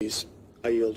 I yield.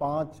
5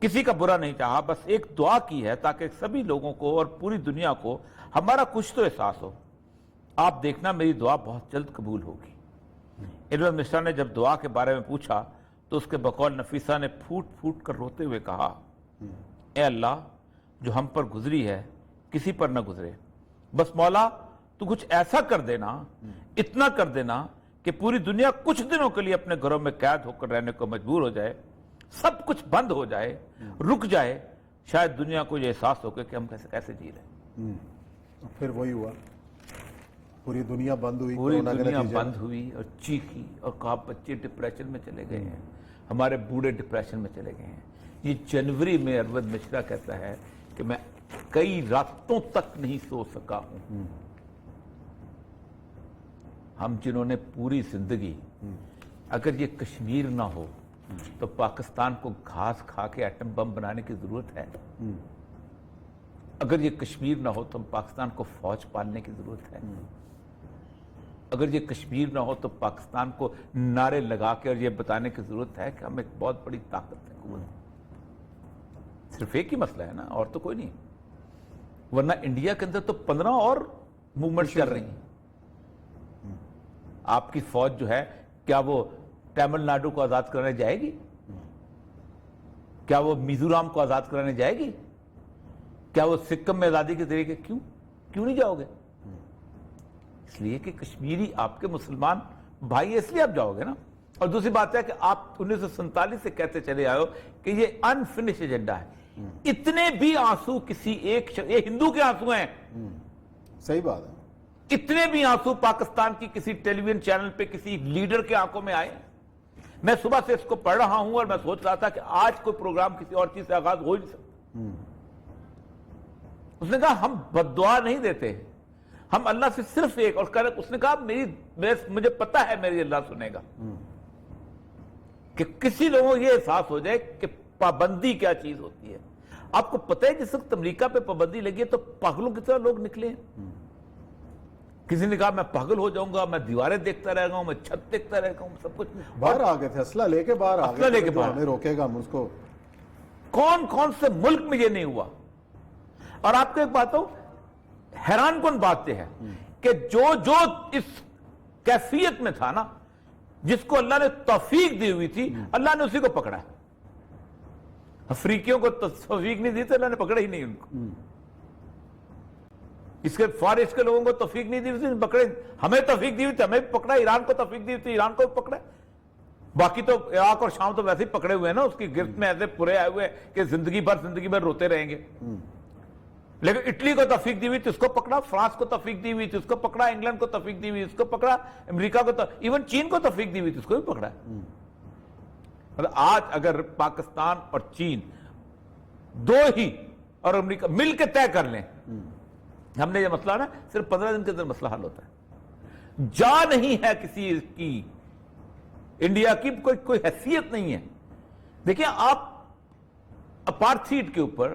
کسی کا برا نہیں چاہا، بس ایک دعا کی ہے تاکہ سبھی لوگوں کو اور پوری دنیا کو ہمارا کچھ تو احساس ہو۔ آپ دیکھنا میری دعا بہت جلد قبول ہوگی۔ ارون مشرا نے جب دعا کے بارے میں پوچھا تو اس کے بقول نفیسہ نے پھوٹ پھوٹ کر روتے ہوئے کہا، اے اللہ، جو ہم پر گزری ہے کسی پر نہ گزرے، بس مولا تو کچھ ایسا کر دینا، اتنا کر دینا کہ پوری دنیا کچھ دنوں کے لیے اپنے گھروں میں قید ہو کر رہنے کو مجبور ہو جائے، سب کچھ بند ہو جائے، رک جائے، شاید دنیا کو یہ احساس ہو کہ ہم کیسے جی رہے ہیں۔ پھر وہی ہوا، پوری دنیا بند ہوئی، پوری کورونا کے دنیا نتیجے بند ہوئی اور چیخی، اور کہا بچے ڈپریشن میں چلے گئے ہیں، ہمارے بوڑھے ڈپریشن میں چلے گئے ہیں۔ یہ جنوری میں اروند مشرا کہتا ہے کہ میں کئی راتوں تک نہیں سو سکا ہوں۔ ہم جنہوں نے پوری زندگی، اگر یہ کشمیر نہ ہو تو پاکستان کو گھاس کھا کے ایٹم بم بنانے کی ضرورت ہے، اگر یہ کشمیر نہ ہو تو ہم پاکستان کو فوج پالنے کی ضرورت ہے، اگر یہ کشمیر نہ ہو تو پاکستان کو نعرے لگا کے اور یہ بتانے کی ضرورت ہے کہ ہم ایک بہت بڑی طاقت ہے، قوت۔ صرف ایک ہی مسئلہ ہے نا، اور تو کوئی نہیں، ورنہ انڈیا کے اندر تو 15 اور موومنٹس چل رہی ہیں۔ آپ کی فوج جو ہے، کیا وہ تامل ناڈو کو آزاد کرانے جائے گی؟ کیا وہ میزورام کو آزاد کرانے جائے گی؟ کیا وہ سکم میں آزادی کے طریقے کیوں نہیں جاؤ گے؟ اس لیے کہ کشمیری آپ کے مسلمان بھائی، اس لیے آپ جاؤ گے نا۔ اور دوسری بات ہے کہ آپ 1947 سے کہتے چلے آئے ہو کہ یہ انفنش ایجنڈا ہے۔ اتنے بھی آنسو کسی ایک یہ ہندو کے آنسو ہیں، صحیح بات ہے، اتنے بھی آنسو پاکستان کی کسی ٹیلی ویژن چینل پہ کسی لیڈر کے آنکھوں میں آئے۔ میں صبح سے اس کو پڑھ رہا ہوں اور میں سوچ رہا تھا کہ آج کوئی پروگرام کسی اور چیز سے آغاز ہو ہی نہیں سکتا۔ اس نے کہا ہم بد دعا نہیں دیتے، ہم اللہ سے صرف ایک، اور اس نے کہا مجھے پتا ہے میری اللہ سنے گا، کہ کسی لوگوں کو یہ احساس ہو جائے کہ پابندی کیا چیز ہوتی ہے۔ آپ کو پتہ ہے جس وقت امریکہ پہ پابندی لگی ہے تو پاگلوں کی طرح لوگ نکلے ہیں۔ کسی نے کہا میں پاگل ہو جاؤں گا، میں دیواریں دیکھتا رہ گا ہوں، میں چھت دیکھتا رہ گا ہوں، سب کچھ باہر آ گئے تھے، اسلحہ لے کے باہر آ اسلحہ لے گئے کے تھے، باہر۔ ہمیں روکے گا، ہم اس کو۔ کون کون سے ملک میں یہ نہیں ہوا؟ اور آپ کو ایک بات ہو، حیران کن بات یہ ہے کہ جو اس کیفیت میں تھا نا، جس کو اللہ نے توفیق دی ہوئی تھی، اللہ نے اسی کو پکڑا ہے۔ افریقیوں کو توفیق نہیں دی تو اللہ نے پکڑا ہی نہیں ان کو۔ اس کے فارس کے لوگوں کو توفیق نہیں دی ہوئی، پکڑے۔ ہمیں توفیق دی ہوئی تھی، ہمیں بھی پکڑا۔ ایران کو توفیق دی ہوئی تھی، ایران کو بھی پکڑا۔ باقی تو عراق اور شام تو ویسے ہی پکڑے ہوئے ہیں نا، اس کی گرفت میں ایسے پورے آئے ہوئے کہ زندگی بھر روتے رہیں گے۔ لیکن اٹلی کو توفیق دی ہوئی تھی، اس کو پکڑا۔ فرانس کو توفیق دی ہوئی تھی، اس کو پکڑا۔ انگلینڈ کو توفیق دی ہوئی، اس کو پکڑا۔ امریکہ کو ایون چین کو توفیق دی ہوئی تھی، اس کو بھی پکڑا۔ آج اگر پاکستان اور چین دو ہی اور امریکہ مل کے طے کر لیں، ہم نے یہ مسئلہ نا صرف 15 دن کے اندر مسئلہ حل ہوتا ہے۔ جا نہیں ہے کسی کی، انڈیا کی کوئی حیثیت نہیں ہے۔ دیکھیں آپ اپارتھیڈ کے اوپر،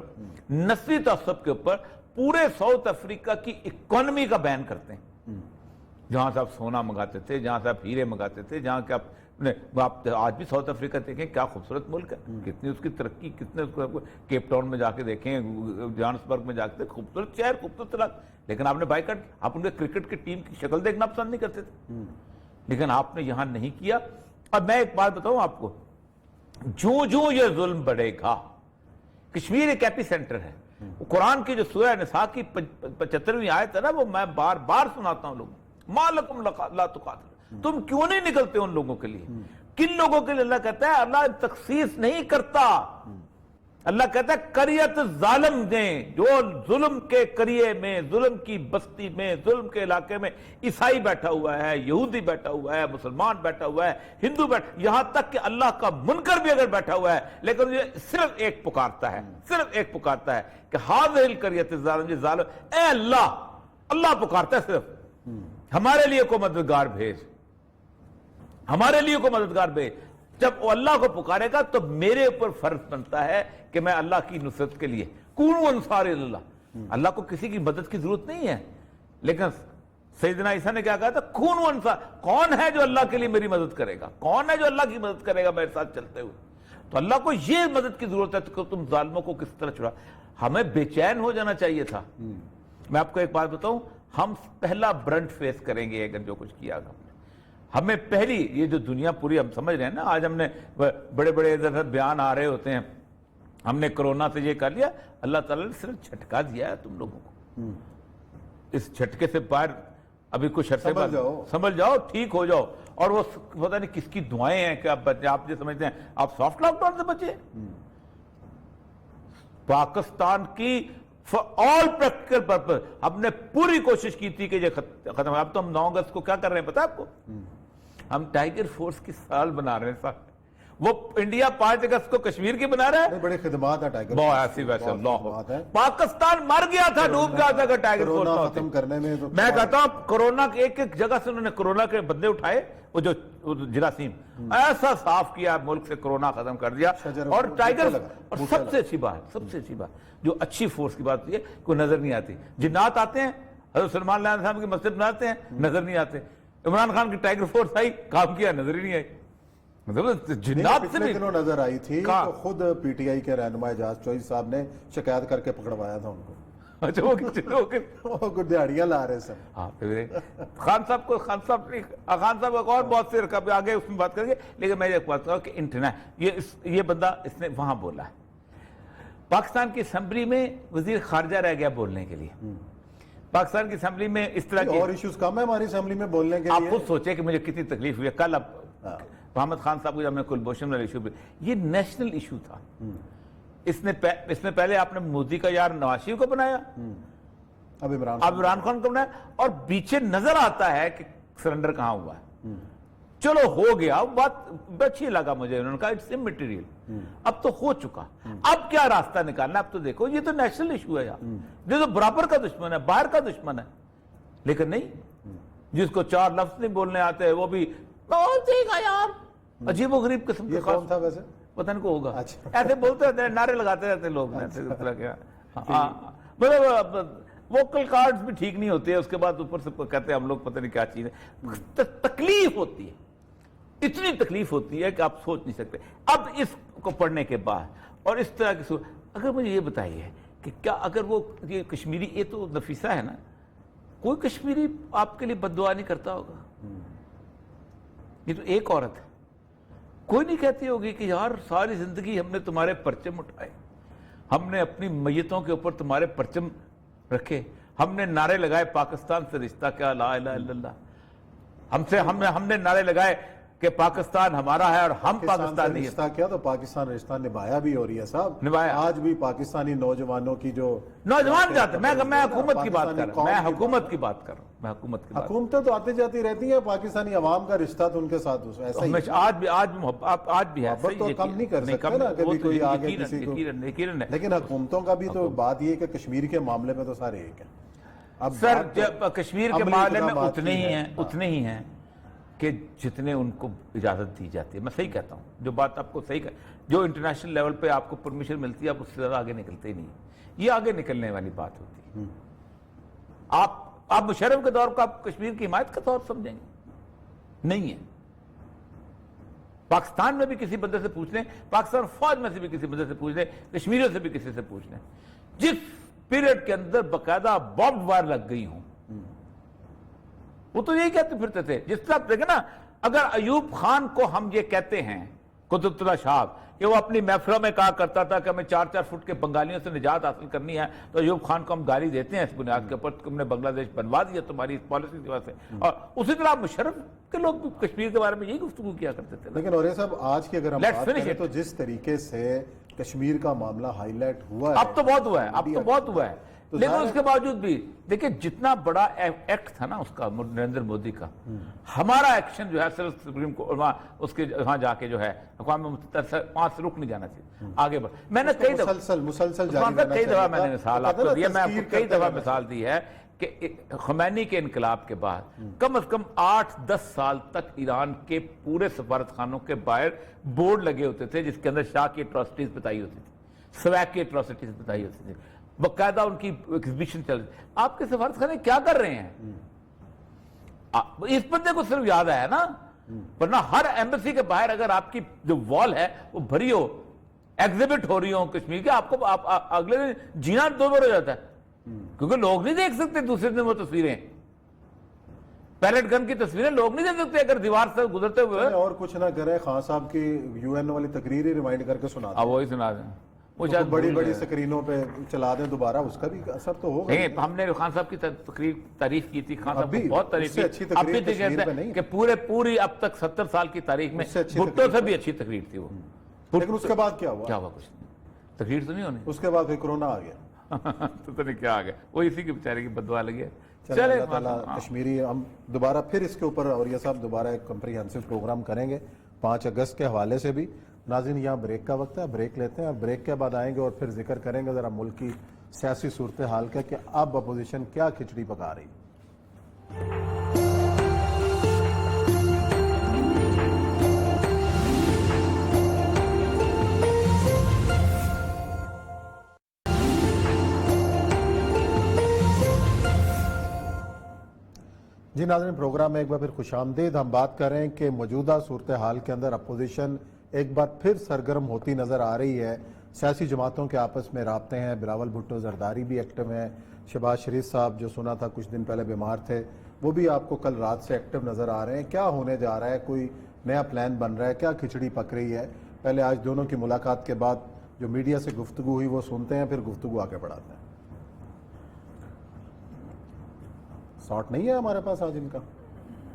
نسلی تعصب کے اوپر پورے ساؤتھ افریقہ کی اکانومی کا بین کرتے ہیں، جہاں سے آپ سونا منگاتے تھے، جہاں سے آپ ہیرے منگاتے تھے، جہاں کہ آپ آج بھی ساؤتھ افریقہ دیکھیں کیا خوبصورت ملک ہے، کتنی اس کی ترقی، کتنے اس کو کیپ ٹاؤن میں جا کے دیکھیں، جوہانسبرگ میں جا کے خوبصورت شہر، خوبصورت علاقہ، لیکن آپ نے بائیکاٹ، آپ ان کے کرکٹ کی ٹیم کی شکل دیکھنا پسند نہیں کرتے تھے، لیکن آپ نے یہاں نہیں کیا۔ اب میں ایک بات بتاؤں آپ کو، جو یہ ظلم بڑھے گا، کشمیر ایک ایپی سینٹر ہے۔ قرآن کی جو سورہ نساء کی 75ویں آیت ہے نا، وہ میں بار بار سناتا ہوں لوگوں، ما لکم لا تقاتلون، تم کیوں نہیں نکلتے ان لوگوں کے لیے؟ کن لوگوں کے لیے؟ اللہ کہتا ہے اللہ تخصیص نہیں کرتا، اللہ کہتا ہے قریت ظالم نے، جو ظلم کے قریے میں، ظلم کی بستی میں، ظلم کے علاقے میں عیسائی بیٹھا ہوا ہے، یہودی بیٹھا ہوا ہے، مسلمان بیٹھا ہوا ہے، ہندو بیٹھا، یہاں تک کہ اللہ کا منکر بھی اگر بیٹھا ہوا ہے، لیکن یہ صرف ایک پکارتا ہے کہ ہاذہ القریۃ الظالم، یہ ظالم، اے اللہ پکارتا ہے صرف، ہمارے لیے کوئی مددگار بھیج، ہمارے لیے کوئی مددگار بھیج۔ جب وہ اللہ کو پکارے گا تو میرے اوپر فرض بنتا ہے کہ میں اللہ کی نصرت کے لیے کونوا انصار اللہ، اللہ کو کسی کی مدد کی ضرورت نہیں ہے، لیکن سیدنا عیسیٰ نے کیا کہا تھا؟ کونوا انصار، کون ہے جو اللہ کے لیے میری مدد کرے گا؟ کون ہے جو اللہ کی مدد کرے گا میرے ساتھ چلتے ہوئے؟ تو اللہ کو یہ مدد کی ضرورت ہے کہ تم ظالموں کو کس طرح چھڑا. ہمیں بے چین ہو جانا چاہیے تھا. میں آپ کو ایک بات بتاؤں, ہم پہلا برنٹ فیس کریں گے اگر جو کچھ کیا گا. ہمیں پہلی یہ جو دنیا پوری ہم سمجھ رہے ہیں نا, آج ہم نے بڑے بڑے ادھر بیان آ رہے ہوتے ہیں, ہم نے کرونا سے یہ کر لیا, اللہ تعالیٰ نے صرف جھٹکا دیا ہے تم لوگوں کو. اس جھٹکے سے باہر ابھی کچھ عرصے بعد سمجھ جاؤ, ٹھیک ہو جاؤ. اور وہ پتہ نہیں کس کی دعائیں ہیں کہ آپ جو سمجھتے ہیں آپ سافٹ لاک ڈاؤن سے بچے. پاکستان کی فار آل پریکٹیکل پرپز ہم نے پوری کوشش کی تھی کہ یہ ختم. اب تو ہم 9 اگست کو کیا کر رہے ہیں پتا آپ کو, ہم ٹائیگر فورس کی سال بنا رہے ہیں صاحب. وہ انڈیا 5 اگست کو کشمیر کی بنا رہا ہے. بڑی خدمات ہے ٹائیگر بہت ایسی ویسے اللہ پاکستان مر گیا تھا, ڈوب گیا تھا اگر ٹائیگر فورس نہ ہوتی. ختم کرنے میں میں کہتا ہوں کورونا کی ایک ایک جگہ سے انہوں نے کورونا کے بدلے اٹھائے, وہ جو جراثیم ایسا صاف کیا ملک سے, کورونا ختم کر دیا. اور ٹائیگر, اور سب سے اچھی بات جو اچھی فورس کی بات ہے کوئی نظر نہیں آتی. جنات آتے ہیں, حضرت سلمان علیہ السلام کی مسجد بناتے ہیں, نظر نہیں آتے. عمران خان کی ٹائیگر فورس آئی, کام کیا, نظر ہی نہیں آئی. مطلب جنات سے پچھلے دنوں نظر آئی تھی تو خود پی ٹی آئی کے رہنما اعجاز چوہدری صاحب نے شکایت کر کے پکڑوایا تھا ان کو. اچھا وہ دیہڑیاں لا رہے سب. ہاں خان صاحب ایک اور بہت سے رکھا آگے اس میں بات کریں گے. لیکن میں یہ بات کروں کہ یہ بندہ اس نے وہاں بولا ہے, پاکستان کی اسمبلی میں وزیر خارجہ رہ گیا بولنے کے لیے. پاکستان کی اسمبلی میں اس طرح کی اور ایشوز کم ہے ہماری اسمبلی میں بولنے کے لیے. آپ خود سوچیں کہ مجھے کتنی تکلیف ہوئی ہے. کل اب محمد خان صاحب کو جب میں کلبھوشن والا ایشو پہ, یہ نیشنل ایشو تھا. اس میں پہلے آپ نے مودی کا یار نواز شریف کو بنایا, اب عمران خان کو بنایا, اور پیچھے نظر آتا ہے کہ سرنڈر کہاں ہوا ہے. چلو ہو گیا, بات اچھی لگا مجھے, انہوں نے کہا اٹس اممیٹیریل, اب تو ہو چکا. اب کیا راستہ نکالنا, اب تو دیکھو یہ تو نیشنل ایشو ہے یار, یہ تو برابر کا دشمن ہے, باہر کا دشمن ہے. لیکن نہیں, جس کو 4 لفظ نہیں بولنے آتے وہ بھی یار عجیب و غریب قسم کا. کون تھا ویسے پتہ نہیں کو ہوگا, ایسے بولتے رہتے ہیں, نعرے لگاتے رہتے ہیں لوگ. مطلب ووکل کارڈز بھی ٹھیک نہیں ہوتے, اس کے بعد اوپر سے کہتے ہیں ہم لوگ پتہ نہیں کیا چیز ہے. تکلیف ہوتی ہے, اتنی تکلیف ہوتی ہے کہ آپ سوچ نہیں سکتے. اب اس کو پڑھنے کے بعد اور اس طرح کی اگر مجھے یہ بتائیے کہ کیا اگر وہ یہ کشمیری, یہ تو نفیسہ ہے نا, کوئی کشمیری آپ کے لیے بد دعا نہیں کرتا ہوگا. یہ تو ایک عورت ہے, کوئی نہیں کہتی ہوگی کہ یار ساری زندگی ہم نے تمہارے پرچم اٹھائے, ہم نے اپنی میتوں کے اوپر تمہارے پرچم رکھے, ہم نے نعرے لگائے پاکستان سے رشتہ کیا, لا الہ الا اللہ. ہم نے نعرے لگائے کہ پاکستان ہمارا ہے اور ہم پاکستانی ہیں. رشتہ کیا تو پاکستان رشتہ نبھایا بھی ہو رہی ہے صاحب. نبھایا. آج بھی پاکستانی نوجوانوں کی جو نوجوان جاتے, میں حکومت کی بات کر رہا ہوں, میں حکومت کی بات کر رہا ہوں, میں حکومت کی بات. حکومتیں تو آتی جاتی رہتی ہیں, پاکستانی عوام کا رشتہ تو ان کے ساتھ ایسا ہی آج بھی ہے. تو کم نہیں کر سکتے نا کبھی کوئی آگے کسی کو, لیکن حکومتوں کا بھی تو بات یہ ہے کہ کشمیر کے معاملے میں تو سارے ایک ہیں. اب سر کشمیر کے معاملے میں اتنے ہی ہیں کہ جتنے ان کو اجازت دی جاتی ہے. میں صحیح کہتا ہوں, جو بات آپ کو صحیح جو انٹرنیشنل لیول پہ آپ کو پرمیشن ملتی ہے آپ اس سے زیادہ آگے نکلتے ہی نہیں. یہ آگے نکلنے والی بات ہوتی ہے. آپ مشرف کے دور کو آپ کشمیر کی حمایت کا طور سمجھیں گے, نہیں ہے. پاکستان میں بھی کسی بندے سے پوچھ لیں, پاکستان فوج میں سے بھی کسی بندے سے پوچھ لیں, کشمیریوں سے بھی کسی سے پوچھ لیں, جس پیریڈ کے اندر باقاعدہ بامب وار لگ گئی ہوں, وہ تو یہی کہتے پھرتے تھے. جس طرح دیکھیں نا, اگر ایوب خان کو ہم یہ کہتے ہیں, قطب اللہ شاہ, کہ وہ اپنی محفلوں میں کہا کرتا تھا کہ ہمیں 4-4 فٹ کے بنگالیوں سے نجات حاصل کرنی ہے, تو ایوب خان کو ہم گالی دیتے ہیں اس بنیاد کے اوپر, تم نے بنگلہ دیش بنوا دیا تمہاری اس پالیسی کی وجہ سے. اور اسی طرح مشرف کے لوگ بھی کشمیر کے بارے میں یہی گفتگو کیا کرتے تھے. لیکن اور یہ صاحب آج کی اگر ہم بات کریں تو جس طریقے سے کشمیر کا معاملہ ہائی لائٹ ہوا ہے, اب تو بہت ہوا ہے, لیکن اس کے باوجود بھی دیکھیں جتنا بڑا ایکٹ تھا نا اس کا نریندر مودی کا, ہمارا ایکشن جو ہے صرف سپریم کورٹ اس کے وہاں جا کے جو ہے اقوام متحدہ وہاں سے رک نہیں جانا چاہیے, آگے بڑھ. میں نے کئی دفعہ میں نے مثال آپ کو دی ہے, میں آپ کو کئی دفعہ مثال دی ہے کہ خمینی کے انقلاب کے بعد کم از کم 8-10 سال تک ایران کے پورے سفارت خانوں کے باہر بورڈ لگے ہوتے تھے جس کے اندر شاہ کی اٹراسٹیز بتائی ہوتی تھی, سویک کی اٹراسٹیز بتائی ہوتی تھی, باقاعدہ ان کی ایگزیبیشن چل رہی. آپ کے سفارت خانے کیا کر رہے ہیں؟ اس بندے کو صرف یاد آیا نا ورنہ ہر ایمبیسی کے باہر اگر آپ کی جو وال ہے وہ بھری ہو، ایگزیبٹ ہو رہی ہو کشمیر کے، آپ کو اگلے دن جینا دو بار ہو جاتا ہے، کیونکہ لوگ نہیں دیکھ سکتے دوسرے دن وہ تصویریں، پیلٹ گن کی تصویریں لوگ نہیں دیکھ سکتے اگر دیوار سے گزرتے ہوئے. اور کچھ نہ کرے، خان صاحب کی یو این والی تقریر ہی ریمائنڈ کر کے سنا دیں، اب وہی سنا دیں، وہ تو بڑی بڑی سکرینوں پہ چلا دیں دوبارہ، اس کا بھی اثر تو ہوگا. نہیں، ہم نے خان صاحب کی تعریف کی تھی، خان صاحب ابھی کو بہت تعریف اس سے اچھی کی. اب بھی تقریر کشمیر پہ نہیں کہ پوری اب تک 70 سال کی تاریخ میں اس سے اچھی بھٹو سے بھی اچھی تقریر تھی وہ. لیکن اس کے بعد کیا ہوا؟ کیا ہوا؟ کچھ نہیں، تقریر تو نہیں ہونی. اس کے بعد پھر کورونا آ گیا. تو نہیں کیا آ گیا، وہ اسی کے بیچارے کی بددعا لگی ہے. چلے اللہ تعالیٰ کشمیری، ہم دوبارہ پھر اس کے اوپر اور یہ صاحب دوبارہ ایک کمپریہنسو پروگرام کریں گے 5 اگست کے حوالے سے بھی. ناظرین یہاں بریک کا وقت ہے، بریک لیتے ہیں اور بریک کے بعد آئیں گے اور پھر ذکر کریں گے ذرا ملک کی سیاسی صورتحال کا کہ اب اپوزیشن کیا کھچڑی پکا رہی. جی ناظرین، پروگرام میں ایک بار پھر خوش آمدید. ہم بات کر رہے ہیں کہ موجودہ صورتحال کے اندر اپوزیشن ایک بار پھر سرگرم ہوتی نظر آ رہی ہے. سیاسی جماعتوں کے آپس میں رابطے ہیں، بلاول بھٹو زرداری بھی ایکٹیو ہیں، شہباز شریف صاحب جو سنا تھا کچھ دن پہلے بیمار تھے وہ بھی آپ کو کل رات سے ایکٹیو نظر آ رہے ہیں. کیا ہونے جا رہا ہے؟ کوئی نیا پلان بن رہا ہے؟ کیا کھچڑی پک رہی ہے؟ پہلے آج دونوں کی ملاقات کے بعد جو میڈیا سے گفتگو ہوئی وہ سنتے ہیں، پھر گفتگو آگے بڑھاتے ہیں. سارٹ نہیں ہے ہمارے پاس آج ان کا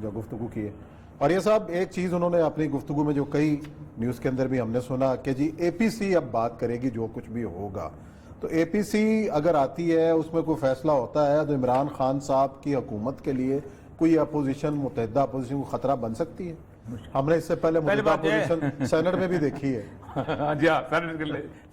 جو گفتگو کی ہے. اور یہ صاحب ایک چیز انہوں نے اپنی گفتگو میں جو کئی نیوز کے اندر بھی ہم نے سنا کہ جی اے پی سی اب بات کرے گی جو کچھ بھی ہوگا. تو اے پی سی اگر آتی ہے، اس میں کوئی فیصلہ ہوتا ہے تو عمران خان صاحب کی حکومت کے لیے کوئی اپوزیشن، متحدہ اپوزیشن کو خطرہ بن سکتی ہے؟ ہم نے اس سے پہلے متحدہ اپوزیشن سینٹ میں بھی دیکھی ہے. جی ہاں،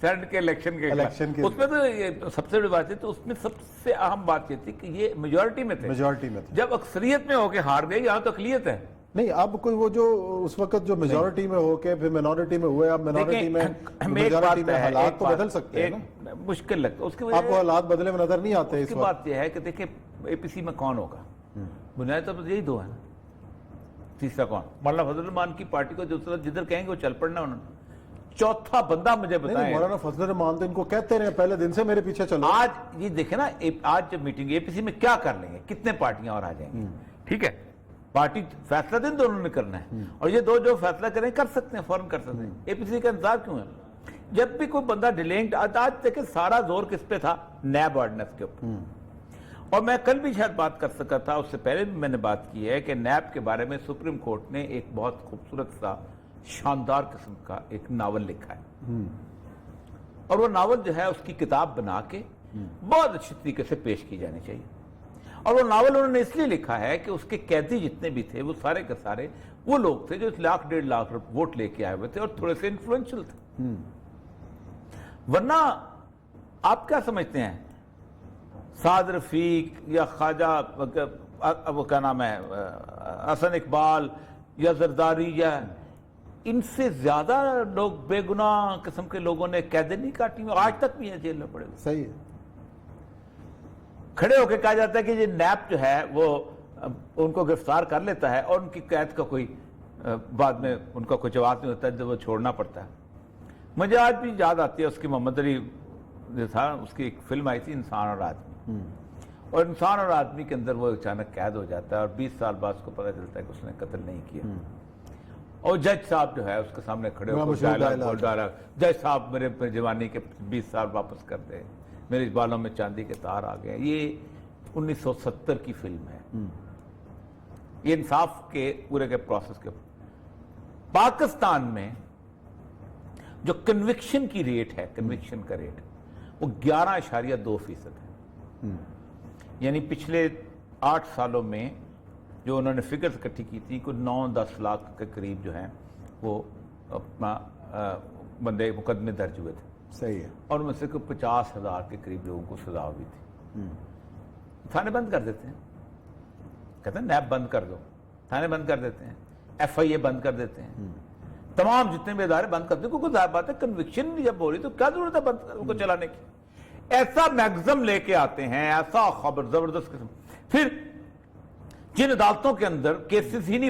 سینٹ کے الیکشن کے اس میں تو سب سے بڑی بات ہے، تو اس میں سب سے اہم بات یہ تھی کہ یہ میجورٹی میں تھے. جب اکثریت میں ہو کے ہار گئے، یہاں تو اقلیت ہے. نہیں، اب کوئی وہ جو اس وقت جو میجورٹی میں ہو کے پھر مینورٹی میں ہوئے، اب مینورٹی میں میجورٹی میں حالات تو بدل سکتے ہیں نا. مشکل لگتا ہے اس کی آپ کو حالات بدلے میں نظر نہیں آتے. اس کی بات یہ ہے کہ دیکھیں اے پی سی میں کون ہوگا، بنیادی طور پر یہی دو ہے نا. تیسرا کون؟ مولانا فضل الرحمان کی پارٹی کو جدھر کہیں گے وہ چل پڑنا انہوں نے. چوتھا بندہ مجھے بتائیں. مولانا فضل الرحمان تو ان کو کہتے رہے پہلے دن سے میرے پیچھے چلو. آج یہ دیکھیں نا، آج جب میٹنگ اے پی سی میں کیا کر لیں گے، کتنے پارٹیاں اور آ جائیں گی. ٹھیک ہے، پارٹی فیصلہ دن دونوں نے کرنا ہے، اور یہ دو جو فیصلہ کریں کر سکتے ہیں، فوراً کر سکتے ہیں. اے پی سی کا انتظار کیوں ہے؟ جب بھی کوئی بندہ ڈیلنگڈ، آج دیکھیں سارا زور کس پہ تھا؟ نیب آرڈیننس کے اوپر. اور میں کل بھی شاید بات کر سکتا تھا، اس سے پہلے بھی میں نے بات کی ہے کہ نیب کے بارے میں سپریم کورٹ نے ایک بہت خوبصورت سا شاندار قسم کا ایک ناول لکھا ہے، اور وہ ناول جو ہے اس کی کتاب بنا کے بہت اچھی طریقے سے پیش کی جانی چاہیے. اور وہ ناول انہوں نے اس لیے لکھا ہے کہ اس کے قیدی جتنے بھی تھے وہ سارے کے سارے وہ لوگ تھے جو 1,00,000 1.5 لاکھ ووٹ لے کے آئے ہوئے تھے اور تھوڑے سے انفلوئنشل تھے. ورنہ آپ کیا سمجھتے ہیں سعد رفیق یا خواجہ وہ کیا نام ہے حسن اقبال یا زرداری یا ان سے زیادہ لوگ بے گناہ قسم کے لوگوں نے قیدیں نہیں کاٹی ہوئی، آج تک بھی ہیں جیل میں پڑے ہوئے. صحیح ہے. کھڑے ہو کے کہا جاتا ہے کہ یہ نیب جو ہے وہ ان کو گرفتار کر لیتا ہے اور ان کی قید کا کوئی بعد میں ان کا کوئی جواب نہیں ہوتا ہے جب وہ چھوڑنا پڑتا ہے. مجھے آج بھی یاد آتی ہے اس کی محمد علی جو تھا، اس کی ایک فلم آئی تھی انسان اور آدمی، اور انسان اور آدمی کے اندر وہ اچانک قید ہو جاتا ہے اور 20 سال بعد اس کو پتہ چلتا ہے کہ اس نے قتل نہیں کیا. اور جج صاحب جو ہے اس کے سامنے کھڑے ہو کے ڈائلاگ بول ڈالا، جج صاحب میرے جوانی کے 20 سال واپس کر دے، میرے بالوں میں چاندی کے تار آ گئے. یہ 1970 کی فلم ہے. یہ انصاف کے پورے کے پروسیس کے پاکستان میں جو کنوکشن کی ریٹ ہے، کنوکشن کا ریٹ وہ 11.2% ہے. یعنی پچھلے 8 سالوں میں جو انہوں نے فگرز اکٹھی کی تھی کوئی 9-10 لاکھ کے قریب جو ہیں وہ اپنا بندے مقدمے درج ہوئے تھے. صحیح ہے. اور ان میں سے کوئی 50,000 کے قریب لوگوں کو سزا ہوئی تھی. تھانے بند کر دیتے ہیں، کہتے ہیں نیب بند کر دو، تھانے بند کر دیتے ہیں، ایف آئی اے بند کر دیتے ہیں، تمام جتنے بھی ادارے بند کرتے ہیں. کیونکہ ظاہر بات ہے کنوکشن جب ہو رہی تو کیا ضرورت ہے بند کو چلانے کی. ایسا میگزم لے کے آتے ہیں، ایسا خبر زبردست قسم. پھر جن عدالتوں کے اندر کیسز ہی نہیں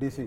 DC।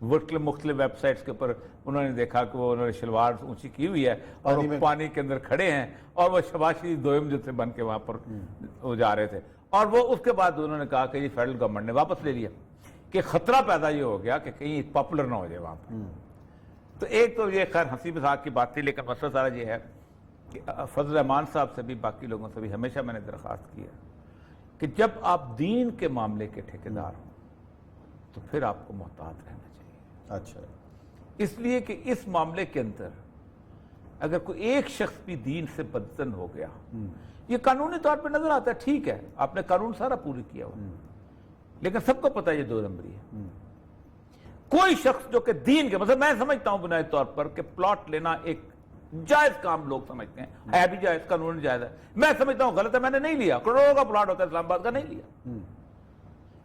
مختلف ویب سائٹس کے اوپر انہوں نے دیکھا کہ وہ انہوں نے شلوار اونچی کی ہوئی ہے اور وہ پانی کے اندر کھڑے ہیں اور وہ شہباز شریف دوئم جو تھے بن کے وہاں پر وہ جا رہے تھے، اور وہ اس کے بعد انہوں نے کہا کہ یہ فیڈرل گورنمنٹ نے واپس لے لیا کہ خطرہ پیدا یہ ہو گیا کہ کہیں پاپولر نہ ہو جائے وہاں پر۔ تو ایک تو یہ خیر ہنسی مذاق کی بات تھی، لیکن مسئلہ سارا یہ ہے کہ فضل الرحمان صاحب سے بھی باقی لوگوں سے بھی ہمیشہ میں نے درخواست کی ہے کہ جب آپ دین کے معاملے کے ٹھیکیدار ہوں تو پھر آپ کو محتاط رہنا چاہیے۔ اچھا، اس لیے کہ اس معاملے کے اندر اگر کوئی ایک شخص بھی دین سے بدزن ہو گیا، یہ قانونی طور پہ نظر آتا ہے، ٹھیک ہے آپ نے قانون سارا پوری کیا ہوا، لیکن سب کو پتہ ہے یہ 2 نمبری ہے۔ کوئی شخص جو کہ دین کے مثلا میں سمجھتا ہوں بنیادی طور پر کہ پلاٹ لینا ایک جائز کام لوگ سمجھتے ہیں، ہے بھی جائز، قانون جائز ہے، میں سمجھتا ہوں غلط ہے، میں نے نہیں لیا، کروڑوں کا پلاٹ ہوتا ہے اسلام آباد کا، نہیں لیا،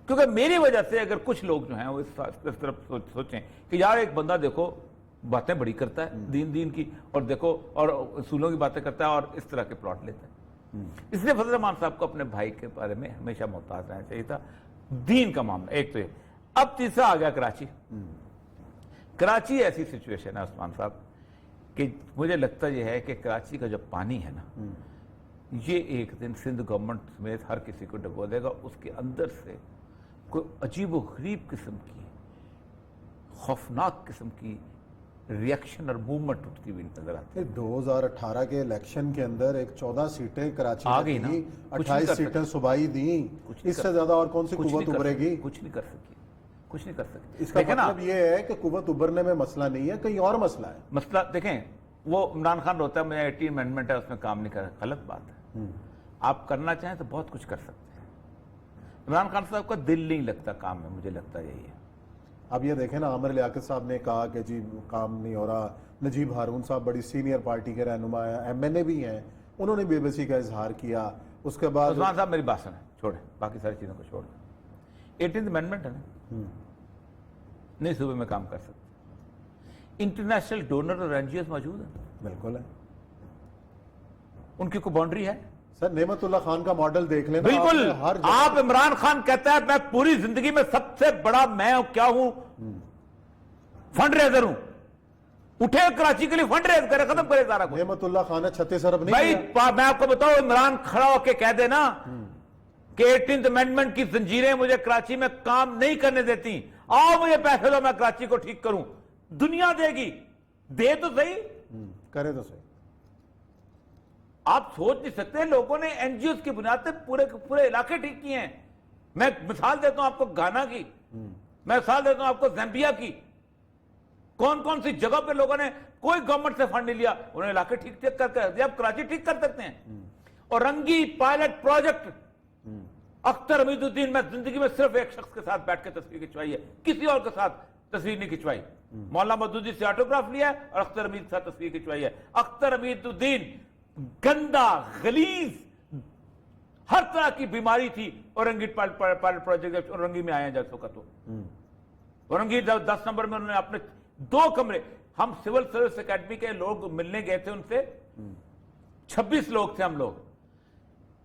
کیونکہ میری وجہ سے اگر کچھ لوگ جو ہیں وہ اس طرف سوچیں کہ یار ایک بندہ دیکھو باتیں بڑی کرتا ہے دین کی، اور دیکھو اور اصولوں کی باتیں کرتا ہے اور اس طرح کے پلاٹ لیتا ہے، اس لیے فضل الرحمان صاحب کو اپنے بھائی کے بارے میں ہمیشہ محتاط رہنا چاہیے تھا۔ دین کا معاملہ ایک تو یہ، اب تیسرا آ گیا کراچی۔ کراچی ایسی سچویشن ہے عثمان صاحب کہ مجھے لگتا یہ ہے کہ کراچی کا جو پانی ہے نا، یہ ایک دن سندھ گورنمنٹ سمیت ہر کسی کو ڈبو دے گا، اس کے اندر سے کوئی عجیب و غریب قسم کی خوفناک قسم کی ریاکشن اور موومنٹ اٹھتی ہوئی نظر آتی ہے۔ 2018 کے الیکشن کے اندر ایک 14 سیٹیں کراچی آ میں گئی نا، تھیں، کچھ نہیں 28 کر سیٹیں صوبائی دیں، اس سے زیادہ اور کون سی قوت ابھرے گی؟ کچھ نہیں کر سکی، کچھ نہیں کر سکتی۔ اس کا مطلب یہ ہے کہ قوت ابھرنے میں مسئلہ نہیں ہے، کہیں اور مسئلہ ہے۔ مسئلہ دیکھیں، وہ عمران خان روتا ہے مجھے 18 امینڈمنٹ ہے اس میں کام نہیں کر رہا، غلط بات ہے۔ آپ کرنا چاہیں تو بہت کچھ کر سکتے ہیں، عمران خان صاحب کا دل نہیں لگتا کام میں، مجھے لگتا یہی ہے۔ اب یہ دیکھیں نا، عامر لیاقت صاحب نے کہا کہ جی کام نہیں ہو رہا، نجیب ہارون صاحب بڑی سینئر پارٹی کے رہنما ہیں، MM بھی ہیں، انہوں نے بے بسی کا اظہار کیا، اس کے بعد عثمان صاحب میری بات سنیں، چھوڑیں باقی ساری چیزوں کو چھوڑ دیں۔ 18 امینڈمنٹ ہے نا، نہیں صوبے میں کام کر سکتے، انٹرنیشنل ڈونر اور NGOs موجود ہیں، بالکل ہے ان کی کوئی باؤنڈری ہے؟ سر نعمت اللہ خان کا ماڈل دیکھ لینا، بالکل، آپ عمران خان کہتا ہے میں پوری زندگی میں سب سے بڑا میں کیا ہوں، فنڈ ریزر ہوں، اٹھے کراچی کے لیے فنڈ ریز کرے، ختم کرے سارا کچھ۔ نعمت اللہ خان نے 36 ارب نہیں بھائی کیا۔ میں آپ کو بتاؤں، عمران کھڑا ہو کے کہہ دے نا کہ 18 امینڈمنٹ کی زنجیریں مجھے کراچی میں کام نہیں کرنے دیتی، آؤ مجھے پیسے دو میں کراچی کو ٹھیک کروں، دنیا دے گی، دے تو صحیح، کرے تو صحیح۔ آپ سوچ نہیں سکتے، لوگوں نے NGOs کی بنیاد پہ پورے علاقے ٹھیک کیے ہیں۔ میں مثال دیتا ہوں آپ کو گانا کی، میں مثال دیتا ہوں آپ کو زیمبیا کی، کون سی جگہ پہ لوگوں نے کوئی گورنمنٹ سے فنڈ نہیں لیا، انہوں نے علاقے ٹھیک کر کے اب کراچی ٹھیک کر سکتے ہیں۔ اور رنگی پائلٹ پروجیکٹ، اختر امید الدین، میں زندگی میں صرف ایک شخص کے ساتھ بیٹھ کے تصویر کھنچوائی ہے، کسی اور کے ساتھ تصویر نہیں کھنچوائی، مولانا مودودی سے آٹوگراف لیا ہے اور اختر امید کے ساتھ تصویر کھنچوائی ہے۔ اختر امید الدین گندا، غلیظ، ہر طرح کی بیماری تھی، اورنگی پائلٹ پروجیکٹ اورنگی میں آئے ہیں جب وقت ہو، اورنگی 10 نمبر میں انہوں نے اپنے 2 کمرے، ہم سول سروس اکیڈمی کے لوگ ملنے گئے تھے ان سے، 26 لوگ تھے ہم لوگ،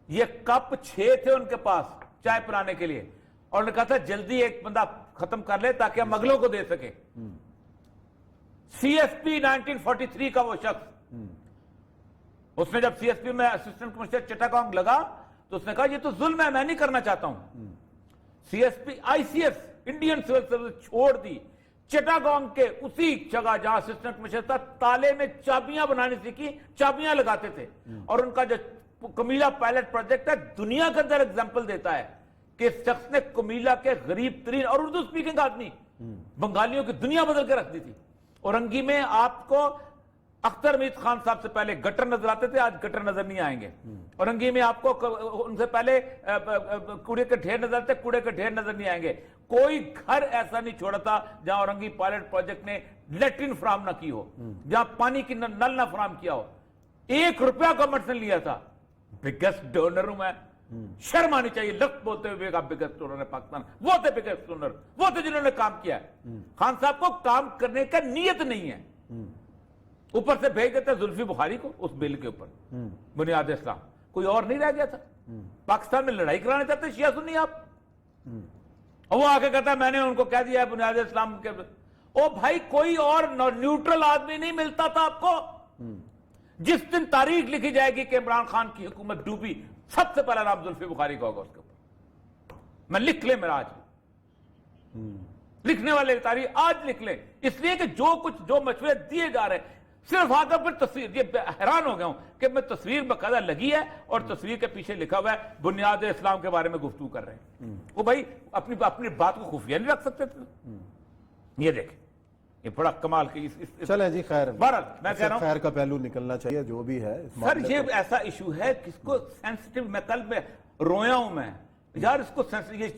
یہ کپ 6 تھے ان کے پاس چائے پلانے کے لیے، اور انہوں نے کہا تھا جلدی ایک بندہ ختم کر لے تاکہ ہم اگلوں کو دے سکے۔ CSP 1943 کا وہ شخص، اس نے جب CSP میں اسسٹنٹ کمشنر چٹاگانگ لگا تو اس نے کہا یہ تو ظلم ہے، میں نہیں کرنا چاہتا ہوں۔ CSP ICS Indian civil service چھوڑ دی، چٹاگانگ کے اسی جگہ جہاں اسسٹنٹ کمشنر تھا، تالے میں چابیاں بنانی سیکھی، چابیاں لگاتے تھے، اور ان کا جو کمیلا پائلٹ پروجیکٹ ہے دنیا کے اندر ایگزامپل دیتا ہے کہ اس شخص نے کمیلا کے غریب ترین اور اردو سپیکنگ آدمی بنگالیوں کی دنیا بدل کے رکھ دی تھی۔ اورنگی میں آپ کو اختر امید خان صاحب سے پہلے گٹر نظر آتے تھے، آج گٹر نظر نہیں آئیں گے۔ اورنگی میں آپ کو ان سے پہلے کوڑے کے ڈھیر نظر آتے، کوڑے کے ڈھیر نظر نہیں آئیں گے۔ کوئی گھر ایسا نہیں چھوڑا تھا جہاں اورنگی پائلٹ پروجیکٹ نے لیٹرین فراہم نہ کی ہو، جہاں پانی کی نل نہ فراہم کیا ہو۔ 1 روپیہ گورنمنٹ نے لیا تھا، بگیسٹ ڈونر ہوں میں، شرم آنی چاہیے لفظ بولتے ہوئے آپ بگیسٹ ڈونر ہے پاکستان، وہ تھے بگیسٹ ڈونر، وہ تھے جنہوں نے کام کیا ہے۔ خان صاحب کو کام کرنے کا نیت نہیں ہے، اوپر سے بھیج دیتے زلفی بخاری کو اس بل کے اوپر، بنیاد اسلام، کوئی اور نہیں رہ گیا تھا۔ پاکستان میں لڑائی کرانے چاہتے ہیں شیعہ سنی آپ، اور وہ آ کے کہتا ہے میں نے ان کو کہہ دیا ہے بنیاد اسلام کے، او بھائی کوئی اور نیوٹرل آدمی نہیں ملتا تھا آپ کو. جس دن تاریخ لکھی جائے گی کہ عمران خان کی حکومت ڈوبی, سب سے پہلا نام زلفی بخاری کا ہوگا اس کے اوپر. میں لکھ لیں میرا آج لکھنے والے تاریخ آج لکھ لیں, اس لیے کہ جو مشورے دیے جا رہے ہیں صرف آ کر پھر تصویر. یہ حیران ہو گیا ہوں کہ میں تصویر باقاعدہ لگی ہے اور تصویر کے پیچھے لکھا ہوا ہے بنیاد اسلام کے بارے میں گفتگو کر رہے ہیں. وہ بھائی اپنی بات کو خفیہ نہیں رکھ سکتے تھے. یہ دیکھیں یہ بڑا کمال کی چلیں جی خیر, بہرحال میں کہہ رہا ہوں خیر کا پہلو نکلنا چاہیے جو بھی ہے. سر یہ ایسا ایشو ہے کس کو سینسٹیو, میں کل میں رویا ہوں میں یار, اس کو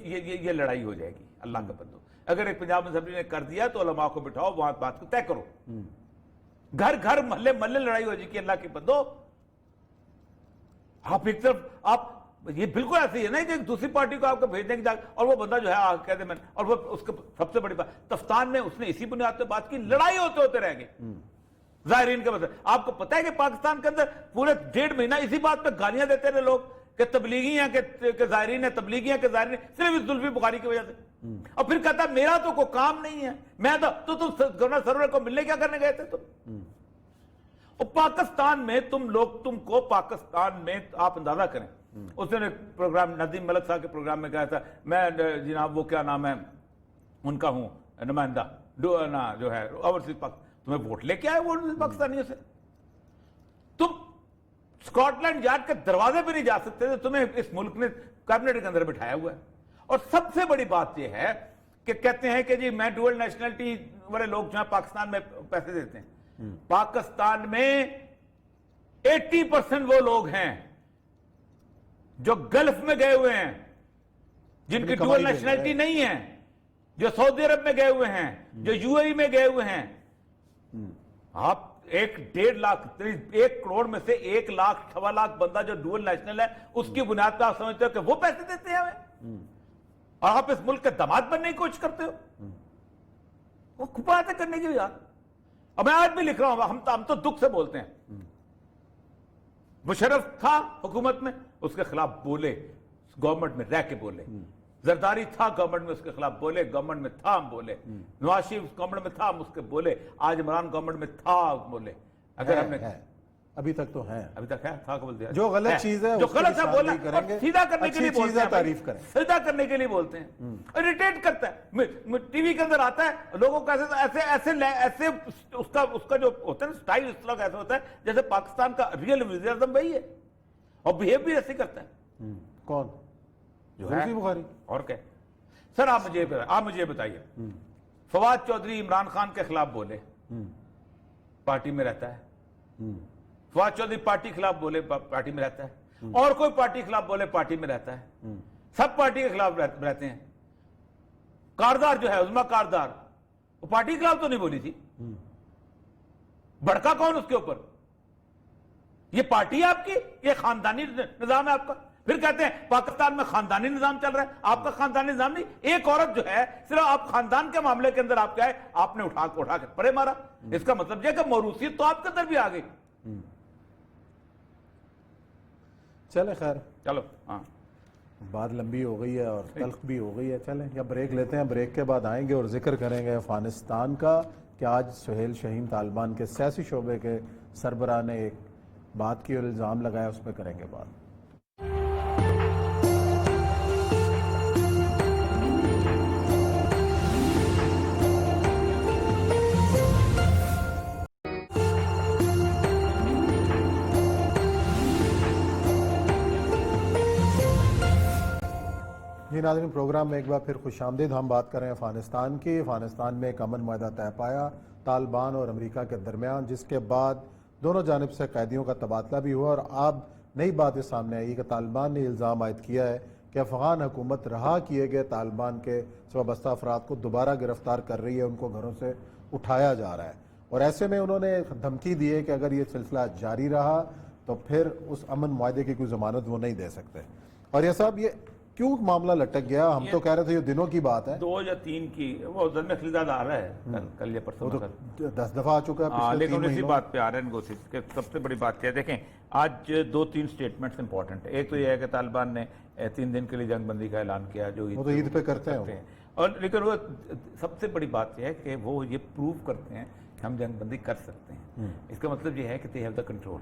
یہ لڑائی ہو جائے گی. اللہ کا بندو, اگر ایک پنجاب اسمبلی نے کر دیا تو علماء کو بٹھاؤ, وہاں بات کو طے کرو. گھر گھر محلے محلے لڑائی ہو جائے گی. اللہ کے بندو آپ ایک طرف آپ یہ بالکل ایسے ہی ہے نا کہ دوسری پارٹی کو آپ کو بھیج دیں گے اور وہ بندہ جو ہے کہتے ہیں, اور وہ اس کا سب سے بڑی بات تفتان میں اس نے اسی بنیاد پہ بات کی, لڑائی ہوتے ہوتے رہ گئے ظاہرین کے مطلب. آپ کو پتہ ہے کہ پاکستان کے اندر پورے 1.5 مہینہ اسی بات پہ گالیاں دیتے رہے لوگ کہ تبلیغی ہیں کہ ظاہرین ہیں, تبلیغی ہیں کہ ظاہرین, صرف اس زلفی بخاری کی وجہ سے. اور پھر کہتا میرا تو کوئی کام نہیں ہے, میں تو تم گورنر سرور کو ملنے کیا کرنے گئے تھے تم. اور پاکستان میں تم کو پاکستان میں آپ اندازہ کریں, اس نے پروگرام ندیم ملک صاحب کے پروگرام میں کہا تھا میں جناب وہ کیا نام ہے ان کا ہوں نمائندہ جو ہے اوورسیز تمہیں ووٹ لے کے آئے وہ پاکستانیوں سے. تم اسکاٹ لینڈ یارڈ کے دروازے پہ نہیں جا سکتے تھے, تمہیں اس ملک نے کیبنٹ کے اندر بٹھایا ہوا ہے. اور سب سے بڑی بات یہ ہے کہ کہتے ہیں کہ جی میں ڈوئل نیشنلٹی والے لوگ جو ہیں پاکستان میں پیسے دیتے ہیں. پاکستان میں 80% وہ لوگ ہیں جو گلف میں گئے ہوئے ہیں, جن کی ڈوئل نیشنلٹی نہیں ہے, جو سعودی عرب میں گئے ہوئے ہیں, جو یو اے ای میں گئے ہوئے ہیں. آپ 1.5 لاکھ 1 کروڑ میں سے 1 لاکھ 1.25 لاکھ بندہ جو ڈوئل نیشنل ہے اس کی بنیاد پر آپ سمجھتے ہو کہ وہ پیسے دیتے ہیں ہمیں, اور آپ اس ملک کے داماد بننے کی کوشش کرتے ہو. وہ باتیں کرنے کی یار. اور میں آج بھی لکھ رہا ہوں, ہم تو دکھ سے بولتے ہیں. مشرف تھا حکومت میں, اس کے خلاف بولے, گورنمنٹ میں رہ کے بولے. زرداری تھا گورنمنٹ میں, اس کے خلاف بولے, گورنمنٹ میں تھا ہم بولے. نواز شریف گورنمنٹ میں تھا ہم اس کے بولے. آج عمران گورنمنٹ میں تھا بولے. اگر ہم نے ابھی تک تو ہیں, ابھی تک ہے, تھا بول دیا. جو غلط چیز ہے جو غلط ہے بولا, سیدھا کرنے کے لیے بولتے ہیں, تعریف کریں, سیدھا کرنے کے لیے بولتے ہیں. اریٹیٹ کرتا ہے. ٹی وی کے اندر آتا ہے لوگوں کو ایسے اس کا جو ہوتا ہے نا سٹائل اس طرح کا ایسا ہوتا ہے جیسے پاکستان کا ریئل وزیر اعظم وہی ہے, اور بہیو بھی ایسے کرتا ہے. کون جو ہے بخاری. اور کیا سر آپ مجھے بتائیے, فواد چودھری عمران خان کے خلاف بولے, پارٹی میں رہتا ہے. فواد چودھری پارٹی خلاف بولے, پارٹی میں رہتا ہے. اور کوئی پارٹی خلاف بولے, پارٹی میں رہتا ہے. سب پارٹی کے خلاف رہتے ہیں. کاردار جو ہے عظما کاردار, وہ پارٹی کے خلاف تو نہیں بولی تھی. بڑکا کون اس کے اوپر؟ یہ پارٹی ہے آپ کی, یہ خاندانی نظام ہے آپ کا. پھر کہتے ہیں پاکستان میں خاندانی نظام چل رہا ہے. آپ کا خاندانی نظام نہیں. ایک عورت جو ہے صرف آپ خاندان کے معاملے کے اندر آپ کیا ہے, آپ نے اٹھا کے پرے مارا. اس کا مطلب یہ کہ موروثیت تو آپ کے اندر بھی آ گئی. چلے خیر, چلو ہاں بات لمبی ہو گئی ہے اور تلخ بھی ہو گئی ہے. چلیں یا بریک لیتے ہیں, بریک کے بعد آئیں گے اور ذکر کریں گے افغانستان کا کہ آج سہیل شاہین طالبان کے سیاسی شعبے کے سربراہ نے ایک بات کی اور الزام لگایا, اس پہ کریں گے بات. جی ناظرین, پروگرام میں ایک بار پھر خوش آمدید. ہم بات کریں افغانستان کی. افغانستان میں ایک امن معاہدہ طے پایا طالبان اور امریکہ کے درمیان, جس کے بعد دونوں جانب سے قیدیوں کا تبادلہ بھی ہوا. اور اب نئی بات یہ سامنے آئی کہ طالبان نے الزام عائد کیا ہے کہ افغان حکومت رہا کیے گئے طالبان کے وابستہ افراد کو دوبارہ گرفتار کر رہی ہے, ان کو گھروں سے اٹھایا جا رہا ہے. اور ایسے میں انہوں نے دھمکی دی ہے کہ اگر یہ سلسلہ جاری رہا تو پھر اس امن معاہدے کی کوئی ضمانت وہ نہیں دے سکتے. اور یہ صاحب یہ کیوں معاملہ لٹک گیا؟ ہم تو کہہ رہے تھے یہ دنوں کی بات ہے, 2 یا 3 کی. وہ زلمے خلیزاد آ رہا ہے کل یا پرسوں, 10 دفعہ آ چکا ہے. لیکن اسی بات پہ آ رہے ہیں کہ سب سے بڑی بات کیا ہے. دیکھیں آج 2-3 سٹیٹمنٹس امپورٹنٹ ہے. ایک تو یہ ہے کہ طالبان نے 3 دن کے لیے جنگ بندی کا اعلان کیا, جو عید پہ کرتے ہیں, اور لیکن وہ سب سے بڑی بات یہ ہے کہ وہ یہ پروو کرتے ہیں کہ ہم جنگ بندی کر سکتے ہیں. اس کا مطلب یہ ہے کہ دے ہیو دا کنٹرول.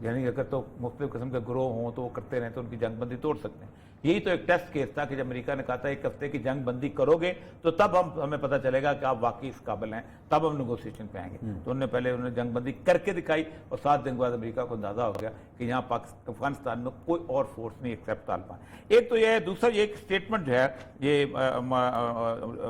یعنی اگر تو مختلف قسم کے گروہ ہوں تو وہ کرتے رہیں تو ان کی جنگ بندی توڑ سکتے ہیں. یہی تو ایک ٹیسٹ کیس تھا کہ جب امریکہ نے کہا تھا 1 ہفتے کی جنگ بندی کرو گے تو تب ہمیں پتہ چلے گا کہ آپ واقعی اس قابل ہیں, تب ہم نیگوسیشن پہ آئیں گے. تو انہوں نے جنگ بندی کر کے دکھائی, اور 7 دن بعد امریکہ کو اندازہ ہو گیا کہ یہاں افغانستان میں کوئی اور فورس نہیں ایکسیپٹ طالبان. ایک تو یہ ہے. دوسرا یہ ایک اسٹیٹمنٹ جو ہے یہ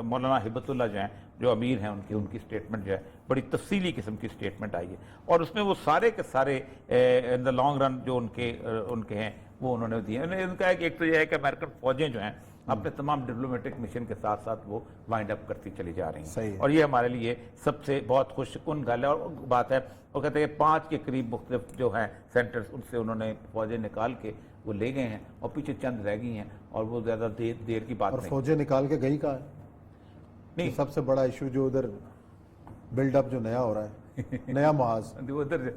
مولانا ہبت اللہ جو ہیں جو امیر ہیں ان کی اسٹیٹمنٹ جو ہے بڑی تفصیلی قسم کی اسٹیٹمنٹ آئی ہے, اور اس میں وہ سارے کے سارے ان دا لانگ رن جو ان کے ہیں وہ انہوں نے دیے. انہوں نے کہا کہ ایک تو یہ ہے کہ امریکن فوجیں جو ہیں اپنے تمام ڈپلومیٹک مشن کے ساتھ ساتھ وہ وائنڈ اپ کرتی چلی جا رہی ہیں, اور یہ ہمارے لیے سب سے بہت خوش کن گل ہے. اور بات ہے وہ کہتے ہیں کہ 5 کے قریب مختلف جو ہیں سینٹرز ان سے انہوں نے فوجیں نکال کے وہ لے گئے ہیں, اور پیچھے چند رہ گئی ہیں, اور وہ زیادہ دیر کی بات نہیں. فوجیں نکال کے گئی کہاں ہے؟ نہیں, سب سے بڑا ایشو جو ادھر بلڈ اپ جو نیا ہو رہا ہے, نیا محاذ ادھر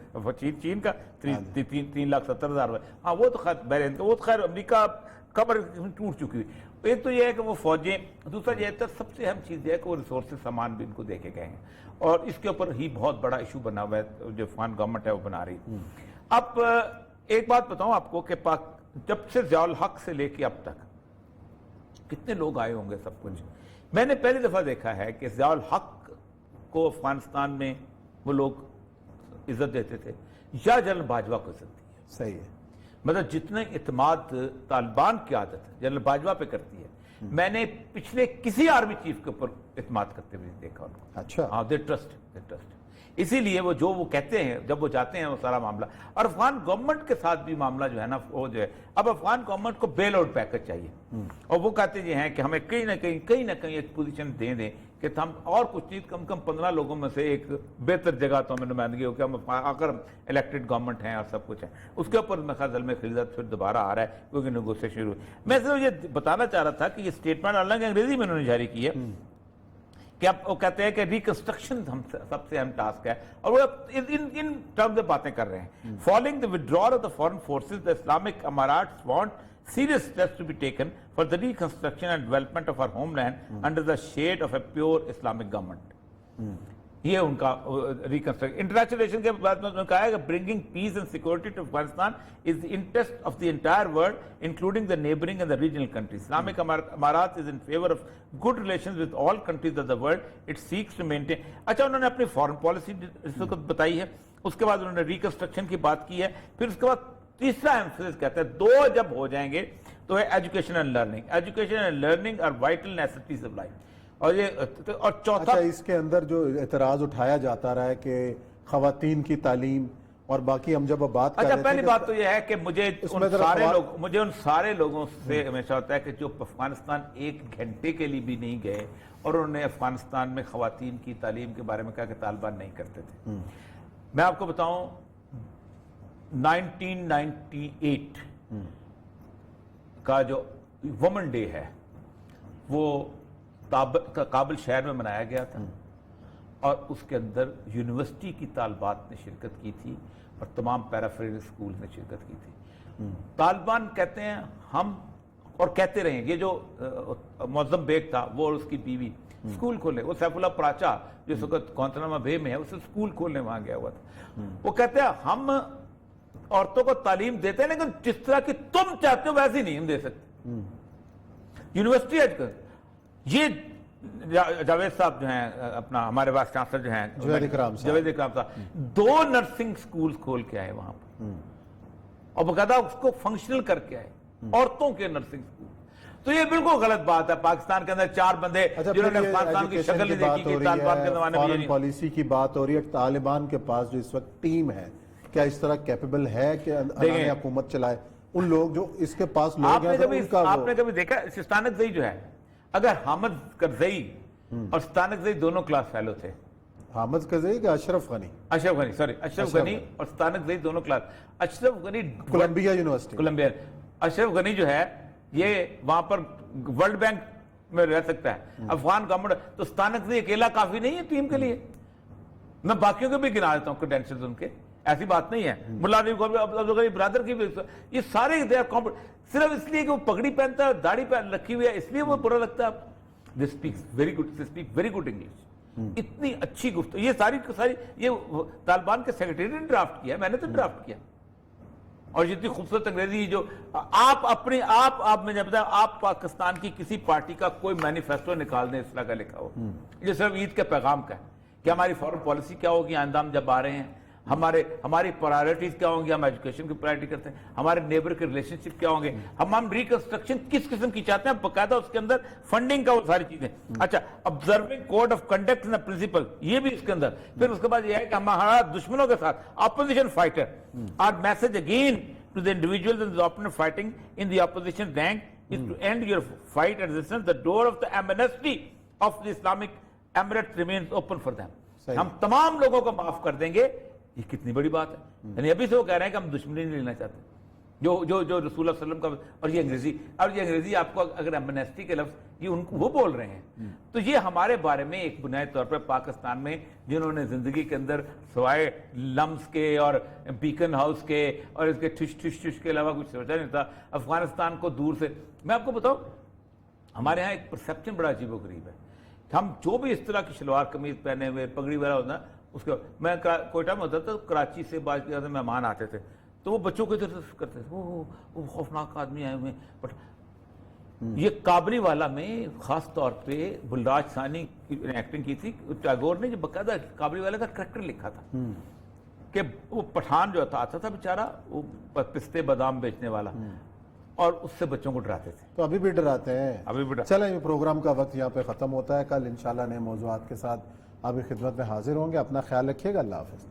چین کا 3,70,000. ہاں وہ تو خیر وہ تو خیر امریکہ قبر ٹوٹ چکی ہوئی. ایک تو یہ ہے کہ وہ فوجیں, دوسرا یہ ہے سب سے اہم چیز یہ ہے کہ وہ ریسورسز سامان بھی ان کو دے کے گئے ہیں, اور اس کے اوپر ہی بہت بڑا ایشو بنا ہوا ہے جو افغان گورنمنٹ ہے وہ بنا رہی. اب ایک بات بتاؤں آپ کو کہ جب سے ضیاء الحق سے لے کے اب تک کتنے لوگ آئے ہوں گے سب کچھ. میں نے پہلی دفعہ دیکھا ہے کہ ضیاء الحق کو افغانستان میں وہ لوگ عزت دیتے تھے یا جنرل باجوہ کو عزت دی ہے. صحیح ہے. مطلب جتنے اعتماد طالبان کی عادت جنرل باجوہ پہ کرتی ہے, میں نے پچھلے کسی آرمی چیف کے اوپر اعتماد کرتے ہوئے دیکھا ان کو. اچھا. ہاں دے ٹرسٹ. اسی لیے وہ جو وہ کہتے ہیں جب وہ جاتے ہیں وہ سارا معاملہ. اور افغان گورنمنٹ کے ساتھ بھی معاملہ جو ہے نا وہ جو ہے, اب افغان گورنمنٹ کو بیل آؤٹ پیکج چاہیے, اور وہ کہتے یہ ہیں کہ ہمیں کہیں نہ کہیں ایک پوزیشن دیں کہ ہم اور کچھ چیز کم 15 لوگوں میں سے ایک بہتر جگہ تو ہمیں نمائندگی ہو کہ ہم آخر الیکٹڈ گورنمنٹ ہیں اور سب کچھ ہے. اس کے اوپر میں خیال میں خلافت پھر دوبارہ آ رہا ہے کیونکہ نیگوسیشن شروع ہوئی. میں صرف یہ بتانا چاہ رہا تھا کہ یہ اسٹیٹمنٹ حالانکہ انگریزی میں انہوں نے جاری کی ہے کہ اب وہ کہتے ہیں کہ ریکنسٹرکشن ہم سب سے اہم ٹاسک ہے, اور وہ ان ٹرمز میں باتیں کر رہے ہیں. Following the withdrawal of the foreign forces, the Islamic Emirates want serious steps to be taken for the reconstruction and development of our homeland under the shade of a pure Islamic government. یہ ان کا reconstruction. International relation کے بعد میں کہا ہے کہ bringing peace and security to Afghanistan is the interest of the entire world including the neighbouring and the regional countries. Islamic emirate is in favour of good relations with all countries of the world. It seeks to maintain. اچھا انہوں نے اپنی foreign policy اس وقت بتائی ہے, اس کے بعد انہوں نے ریکنسٹرکشن کی بات کی ہے, پھر اس کے بعد تیسرا ایمفسس کہتا ہے 2 جب ہو جائیں گے تو ہے education and learning. Education and learning are vital necessities of life. اور چوتھا اس کے اندر جو اعتراض اٹھایا جاتا رہا ہے کہ خواتین کی تعلیم اور باقی ہم جب بات کر رہے تھے. پہلی بات تو یہ ہے کہ مجھے ان سارے لوگوں سے ہمیشہ ہوتا ہے کہ جو افغانستان 1 گھنٹے کے لیے بھی نہیں گئے اور انہوں نے افغانستان میں خواتین کی تعلیم کے بارے میں کہا کہ طالبان نہیں کرتے تھے. میں آپ کو بتاؤں 1998 کا جو وومن ڈے ہے وہ کابل شہر میں منایا گیا تھا, اور اس کے اندر یونیورسٹی کی طالبات نے شرکت کی تھی اور تمام پیرافرینل اسکول نے شرکت کی تھی. طالبان کہتے ہیں ہم, اور کہتے رہے, یہ جو معظم بیگ تھا وہ اور اس کی بیوی اسکول کھولے, وہ سیف اللہ پراچا جو اس وقت گوانتانامو بے میں ہے اسے اسکول کھولنے وہاں گیا ہوا تھا. وہ کہتے ہیں ہم عورتوں کو تعلیم دیتے ہیں لیکن جس طرح کی تم چاہتے ہو ویسی نہیں ہم دے سکتے. یونیورسٹی آج کل یہ جاوید صاحب جو ہیں اپنا ہمارے وائس چانسلر جو ہیں جاوید اکرام صاحب 2 نرسنگ سکولز کھول کے آئے وہاں پر, اور باقاعدہ اس کو فنکشنل کر کے آئے عورتوں کے نرسنگ سکول. تو یہ بالکل غلط بات ہے. پاکستان کے اندر 4 بندے جنہوں نے افغانستان کی شکل نہیں دیکھی کہ طالبان کے زمانے میں فارن پالیسی کی بات ہو رہی ہے. طالبان کے پاس جو اس وقت ٹیم ہے کیا اس طرح کیپیبل ہے کہ انہیں حکومت چلائے؟ ان لوگ جو اس کے پاس لوگ ہیں آپ نے کبھی دیکھا سستانک زئی جو ہے, اگر حامد کرزئی اور سستانک زئی دونوں کلاس فیلو تھے. حامد کرزئی کا اشرف غنی اشرف غنی اور سستانک زئی دونوں class. Ashraf Ghani Colombia university. Ashraf Ghani جو ہے یہ وہاں پر ورلڈ بینک میں رہ سکتا ہے افغان گورنمنٹ. تو سستانک زئی اکیلا کافی نہیں ہے ٹیم کے لیے. میں باقیوں کے بھی گنا دیتا ہوں کریڈینشلز ان کے, ایسی بات نہیں ہے. ملا علی برادر کی بھی یہ سارے صرف اس لیے کہ وہ پگڑی پہنتا ہے داڑھی پہ رکھی ہوئی ہے اس لیے وہ برا لگتا ہے. They speak very good English. اتنی اچھی گفتگو, یہ ساری یہ طالبان کے سیکرٹری نے ڈرافٹ کیا, میں نے تو ڈرافٹ کیا. اور اتنی خوبصورت انگریزی جو آپ میں جب آپ پاکستان کی کسی پارٹی کا کوئی مینیفیسٹو نکال دیں اس طرح کا لکھا ہو, یہ صرف عید کے پیغام کا ہے کہ ہماری فورن پالیسی کیا ہوگی آئندہ ہم جب آ رہے ہیں, ہماری پرائرٹیز کیا ہوں گی, ہم ایجوکیشن کی پرائرٹی کرتے ہیں, ہمارے نیبر کے ریلیشن شپ کیا ہوں گے, ہم ریکنسٹرکشن کس قسم کی چاہتے ہیں, باقاعدہ اس کے اندر فنڈنگ کا وہ ساری چیزیں. اچھا, observing code of conduct and principle, یہ بھی اس کے اندر. پھر اس کے بعد یہ ہے کہ ہمارا دشمنوں کے ساتھ opposition fighter, our message again to the individuals and the opponent fighting in the opposition rank is to end your fight and resistance. The door of the amnesty of the Islamic Emirates remains open for them. ہم تمام لوگوں کو معاف کر دیں گے. یہ کتنی بڑی بات ہے. یعنی ابھی سے وہ کہہ رہے ہیں کہ ہم دشمنی نہیں لینا چاہتے, جو رسول اللہ صلی اللہ علیہ وسلم کا. اور یہ انگریزی آپ کو اگر ایمنیسٹی کے لفظ یہ وہ بول رہے ہیں, تو یہ ہمارے بارے میں ایک بنیادی طور پر پاکستان میں جنہوں نے زندگی کے اندر سوائے لمس کے اور بیکن ہاؤس کے اور اس کے ٹھش کے علاوہ کچھ سوچا نہیں تھا, افغانستان کو دور سے. میں آپ کو بتاؤں, ہمارے ہاں ایک پرسیپشن بڑا عجیب و غریب ہے. ہم جو بھی اس طرح کی شلوار قمیض پہنے ہوئے پگڑی والا ہوتا ہے, اس کے میں کوئٹہ میں ہوتا تھا, کراچی سے بعض مہمان آتے تھے تو وہ بچوں کو ادھر کرتے تھے, وہ خوفناک آدمی آئے ہوئے. بٹ یہ کابلی والا میں خاص طور پہ بلراج ثانی کی ایکٹنگ کی تھی, ٹیگور نے جو باقاعدہ کابلی والا کا کریکٹر لکھا تھا کہ وہ پٹھان جو آتا تھا بیچارہ, وہ پستے بادام بیچنے والا, اور اس سے بچوں کو ڈراتے تھے. تو ابھی بھی ڈراتے ہیں. ابھی بھی چلیں, یہ پروگرام کا وقت یہاں پہ ختم ہوتا ہے. کل انشاءاللہ نئے موضوعات کے ساتھ آپ کی خدمت میں حاضر ہوں گے. اپنا خیال رکھیے گا. اللہ حافظ.